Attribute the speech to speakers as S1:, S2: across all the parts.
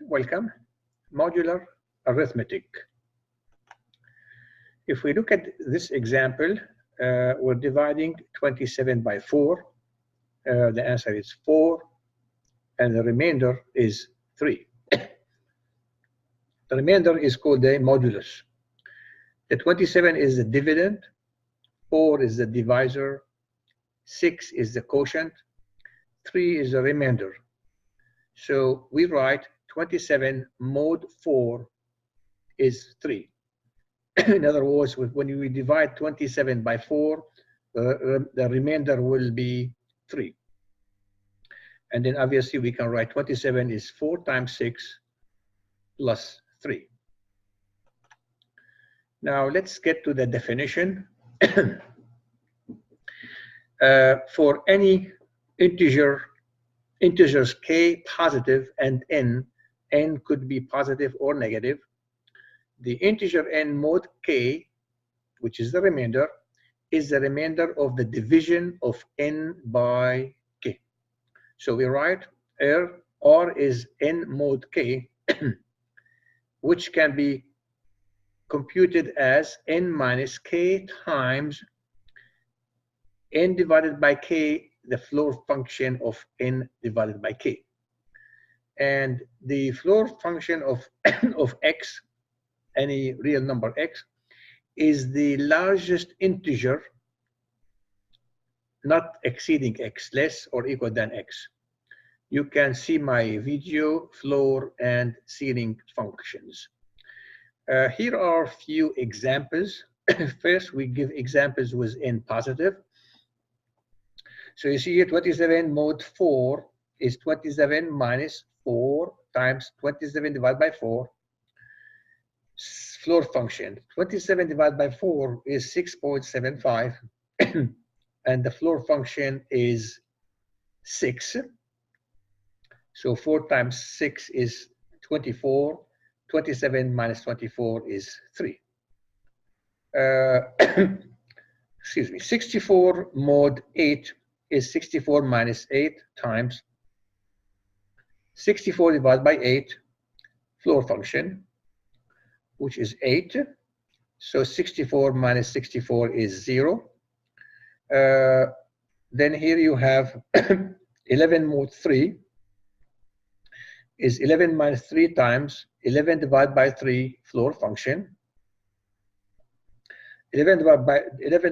S1: Welcome. Modular arithmetic. If we look at this example, we're dividing 27 by 4. The answer is 4, and the remainder is 3. The remainder is called the modulus. The 27 is the dividend, 4 is the divisor, 6 is the quotient, 3 is the remainder. So we write 27 mod 4 is 3. In other words, when we divide 27 by 4, the remainder will be 3. And then obviously we can write 27 is 4 times 6 plus 3. Now let's get to the definition. For any integers k positive and n could be positive or negative. The integer n mod k, which is the remainder, is the remainder of the division of n by k. So we write R is n mod k, which can be computed as n minus k times n divided by k, the floor function of n divided by k. And the floor function of x, any real number x, is the largest integer not exceeding x, less or equal than x. You can see my video, floor, and ceiling functions. Here are a few examples. First, we give examples with n positive. So you see here 27 mod 4 is 27 minus 4 times 27 divided by 4. Floor function. 27 divided by 4 is 6.75. And the floor function is 6. So 4 times 6 is 24. 27 minus 24 is 3. Excuse me. 64 mod 8 is 64 minus 8 times 64 divided by 8, floor function, which is 8. So 64 minus 64 is 0. Then here you have 11 mod 3 is 11 minus 3 times 11 divided by 3, floor function. 11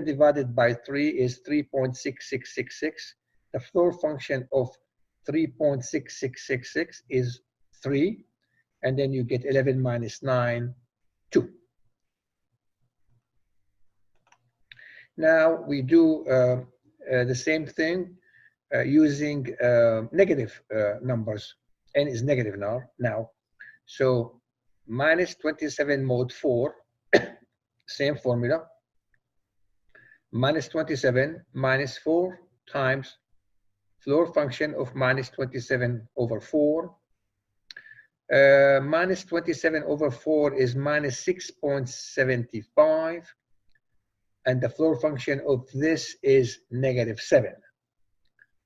S1: divided by 3 is 3.6666. The floor function of 3.6666 is 3. And then you get 11 minus 9, 2. Now we do the same thing using negative numbers. N is negative now. So minus 27 mod 4, same formula. Minus 27 minus 4 times floor function of minus 27 over 4. Minus 27 over 4 is minus 6.75. And the floor function of this is negative 7.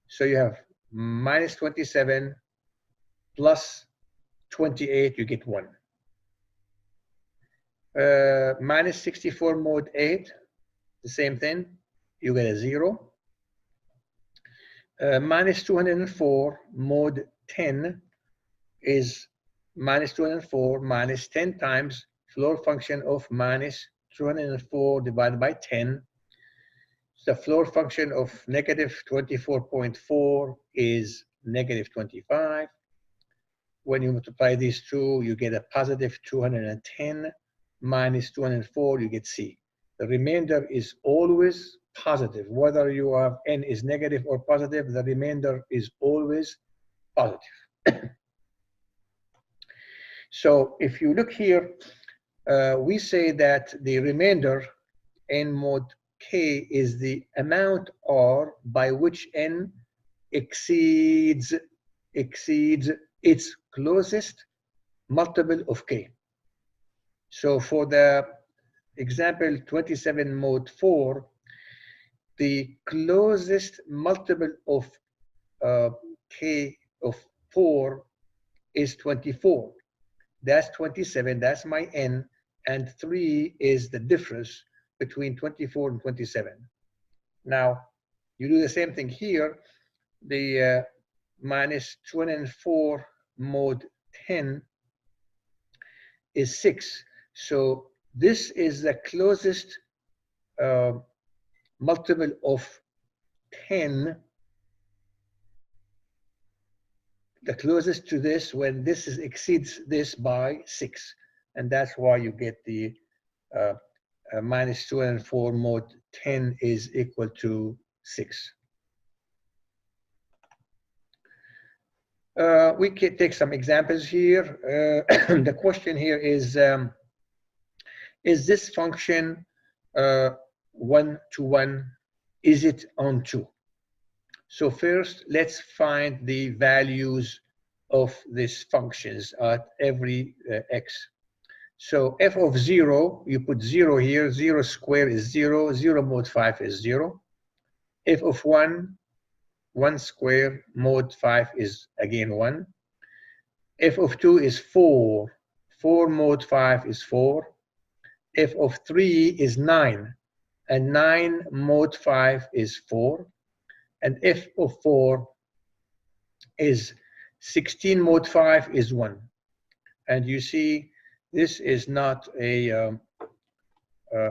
S1: So you have minus 27 plus 28, you get 1. Minus 64 mod 8, the same thing, you get a 0. Minus 204 mod 10 is minus 204 minus 10 times floor function of minus 204 divided by 10. The floor function of negative 24.4 is negative 25. When you multiply these two, you get a positive 210 minus 204, you get C. The remainder is always positive. Whether you have n is negative or positive, the remainder is always positive. So if you look here, we say that the remainder n mod k is the amount r by which n exceeds its closest multiple of k. So for the example 27 mod 4, the closest multiple of k of 4 is 24. that's 27, that's my n, and 3 is the difference between 24 and 27. Now, you do the same thing here. The minus 24 mod 10 is 6. So this is the closest multiple of 10, the closest to this when this exceeds this by 6. And that's why you get the minus 204 mod 10 is equal to 6. We can take some examples here. The question here is this function one-to-one? Is it onto? So first, let's find the values of these functions at every x. So f of 0, you put 0 here. 0 squared is 0. 0 mod 5 is 0. F of 1, 1 squared mod 5 is again 1. F of 2 is 4. 4 mod 5 is 4. F of 3 is 9. And 9 mod 5 is 4. And f of 4 is 16 mod 5 is 1. And you see, this is not a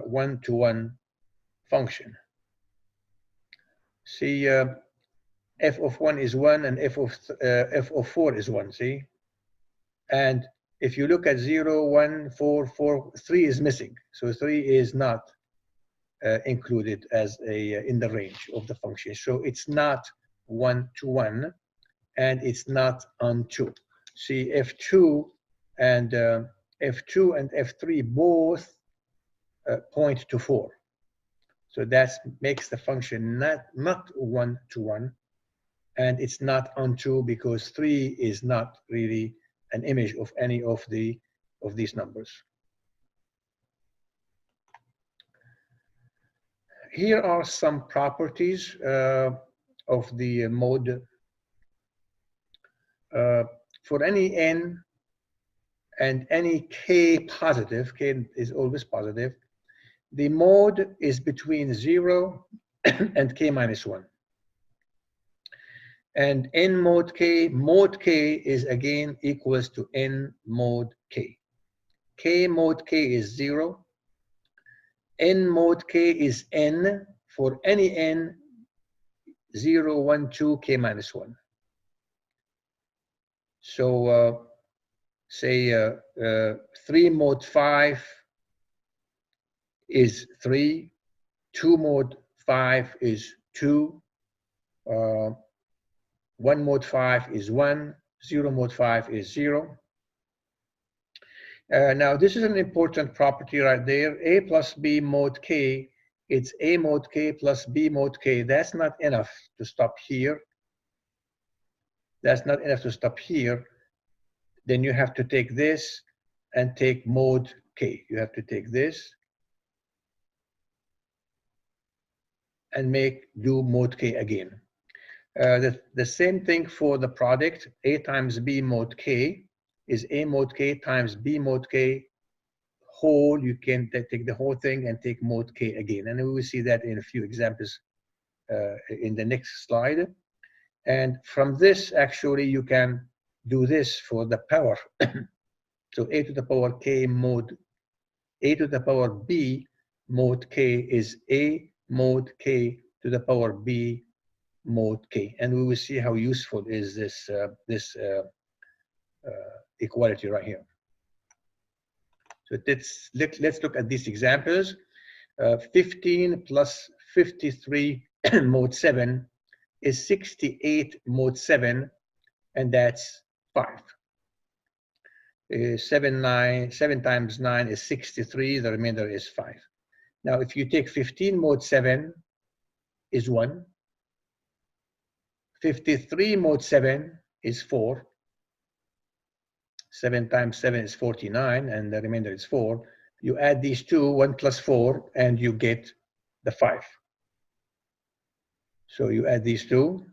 S1: one-to-one function. See, f of 1 is 1 and f of 4 is 1, see? And if you look at 0, 1, 4, 4, 3 is missing. So 3 is not included as in the range of the function. So it's not one-to-one, and it's not onto. See, F2 and F3 both point to 4. So that makes the function not one-to-one, and it's not onto because 3 is not really an image of any of these numbers. Here are some properties of the mode. For any n and any k positive, k is always positive, the mode is between 0 and k minus 1. And n mod k is again equals to n mod k. K mod k is 0. N mod k is n for any n 0, 1, 2, k minus 1. So say 3 mod 5 is 3, 2 mod 5 is 2, 1 mod 5 is 1, 0 mod 5 is 0. Now this is an important property right there. A plus b mod k, it's a mod k plus b mod k. That's not enough to stop here. That's not enough to stop here. Then you have to take this and take mod k. You have to take this and do mod k again. The same thing for the product. A times b mod k is a mod k times b mod k whole. You can take the whole thing and take mod k again. And we will see that in a few examples in the next slide. And from this, actually, you can do this for the power. So a to the power k mod, a to the power b mod k is a mod k to the power b mod k. And we will see how useful is this equality right here. So let's look at these examples. 15 plus 53 mod 7 is 68 mod 7, and that's 5. 7 times 9 is 63, the remainder is 5. Now, if you take 15 mod 7 is 1. 53 mod 7 is 4. 7 times 7 is 49, and the remainder is 4. You add these two, 1 plus 4, and you get the 5. So you add these two,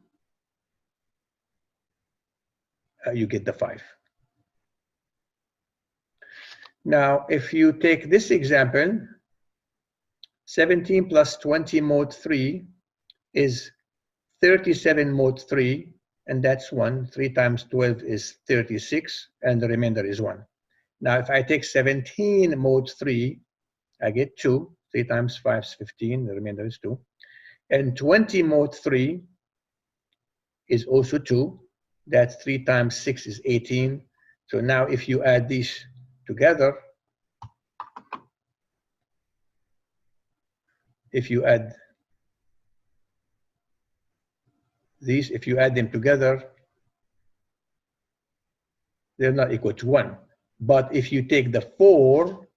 S1: you get the 5. Now, if you take this example, 17 plus 20 mod 3 is 37 mod 3, and that's 1. 3 times 12 is 36, and the remainder is 1. Now, if I take 17 mod 3, I get 2. 3 times 5 is 15, the remainder is 2. And 20 mod 3 is also 2. That's 3 times 6 is 18. So now if you add these together, if you add them together, they're not equal to 1. But if you take the 4,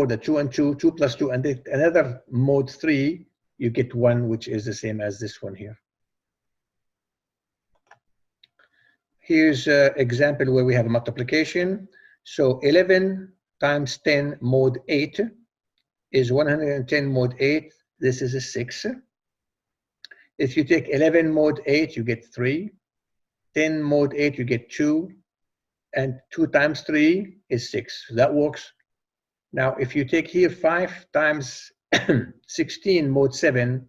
S1: the 2 and 2, 2 plus 2, and another mod 3, you get 1, which is the same as this one here. Here's an example where we have a multiplication. So 11 times 10 mod 8 is 110 mod 8. This is a 6. If you take 11 mod 8, you get 3. 10 mod 8, you get 2. And 2 times 3 is 6. So that works. Now, if you take here 5 times 16 mod 7,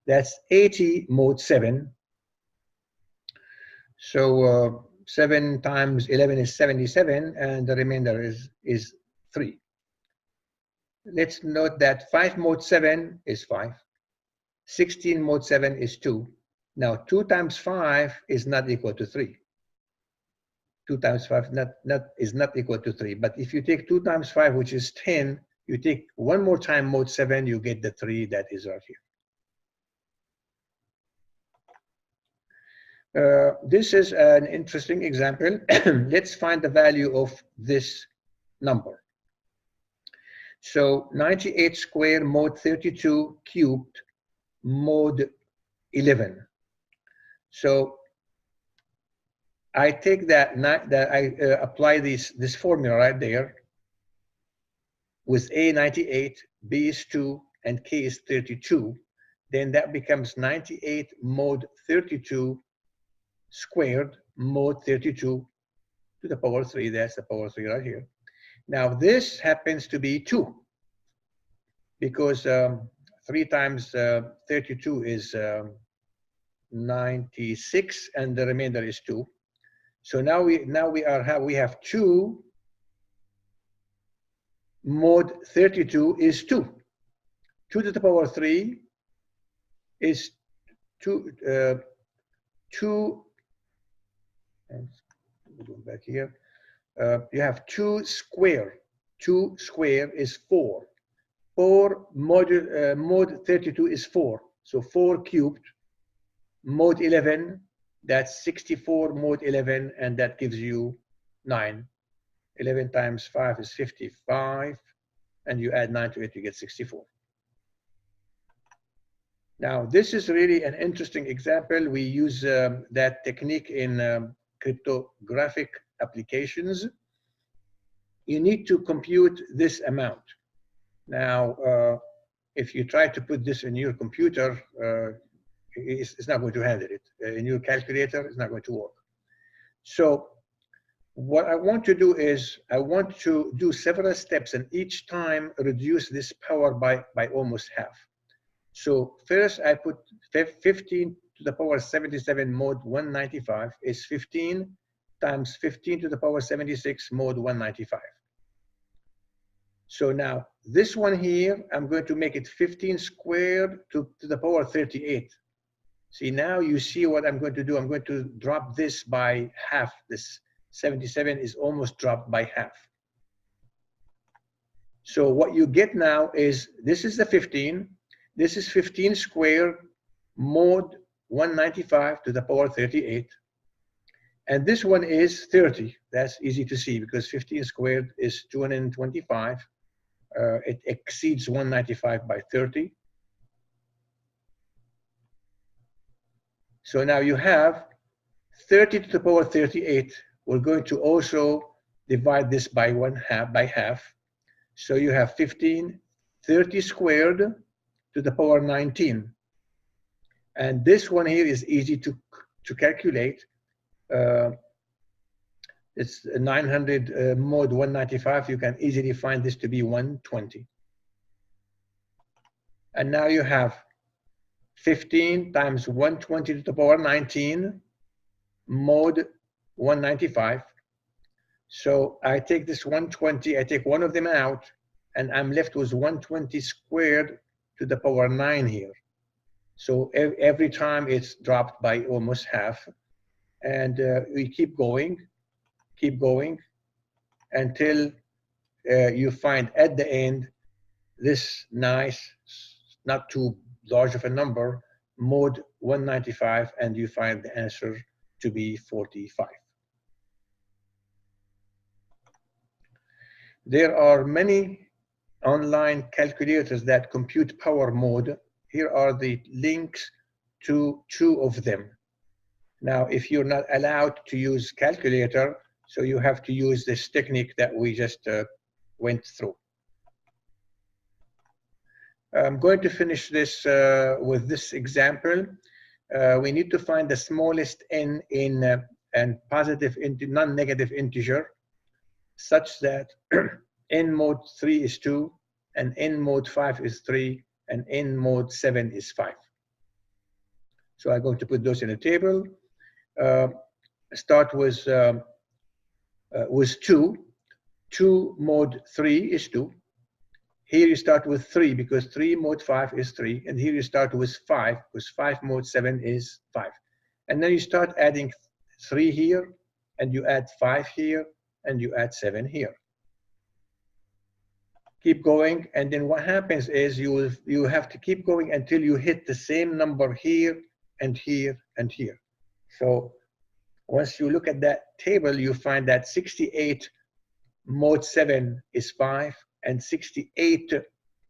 S1: that's 80 mod 7. So 7 times 11 is 77, and the remainder is 3. Let's note that 5 mod 7 is 5. 16 mod 7 is 2. Now 2 times 5 is not equal to 3. 2 times 5 is not equal to 3. But if you take 2 times 5, which is 10, you take one more time mod 7, you get the 3 that is right here. This is an interesting example. Let's find the value of this number. So 98 squared mod 32 cubed mod 11. So I take that I apply this formula right there with A 98, B is 2, and K is 32. Then that becomes 98 mod 32 squared mod 32 to the power 3. That's the power 3 right here. Now this happens to be 2 because 3 times 32 is 96, and the remainder is 2. So now we have 2 mod 32 is 2. 2 to the power 3 is 2. 2. Go back here. You have 2 square. 2 square is 4. 4 mod 32 is 4. So 4 cubed mod 11. That's 64 mod 11, and that gives you 9. 11 times 5 is 55, and you add 9 to it, you get 64. Now, this is really an interesting example. We use that technique in cryptographic applications. You need to compute this amount. Now, if you try to put this in your computer, it's not going to handle it. In your calculator, it's not going to work. So what I want to do is I want to do several steps, and each time reduce this power by almost half. So first I put 15 to the power 77 mod 195 is 15 times 15 to the power 76 mod 195. So now this one here, I'm going to make it 15 squared to the power 38. See, now you see what I'm going to do. I'm going to drop this by half. This 77 is almost dropped by half. So what you get now is, this is the 15. This is 15 squared mod 195 to the power 38. And this one is 30. That's easy to see because 15 squared is 225. It exceeds 195 by 30. So now you have 30 to the power 38. We're going to also divide this by half. So you have 15, 30 squared to the power 19. And this one here is easy to calculate. It's 900 mod 195. You can easily find this to be 120. And now you have 15 times 120 to the power 19 mod 195. So I take this 120, I take one of them out, and I'm left with 120 squared to the power 9 here. So every time it's dropped by almost half. And we keep going until you find at the end this nice, not too large of a number, mod 195, and you find the answer to be 45. There are many online calculators that compute power mode. Here are the links to 2 of them. Now, if you're not allowed to use calculator, so you have to use this technique that we just went through. I'm going to finish this with this example. We need to find the smallest n in and positive non-negative integer such that n mod 3 is 2, and n mod 5 is 3, and n mod 7 is 5. So I'm going to put those in a table. Start with 2. 2 mod 3 is 2. Here you start with 3 because 3 mod 5 is 3. And here you start with 5 because 5 mod 7 is 5. And then you start adding 3 here, and you add 5 here, and you add 7 here. Keep going, and then what happens is you have to keep going until you hit the same number here and here and here. So once you look at that table, you find that 68 mod 7 is 5, and 68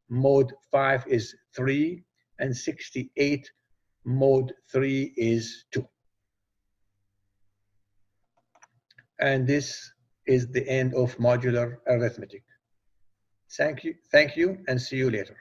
S1: mod 5 is 3, and 68 mod 3 is 2. And this is the end of modular arithmetic. Thank you, and see you later.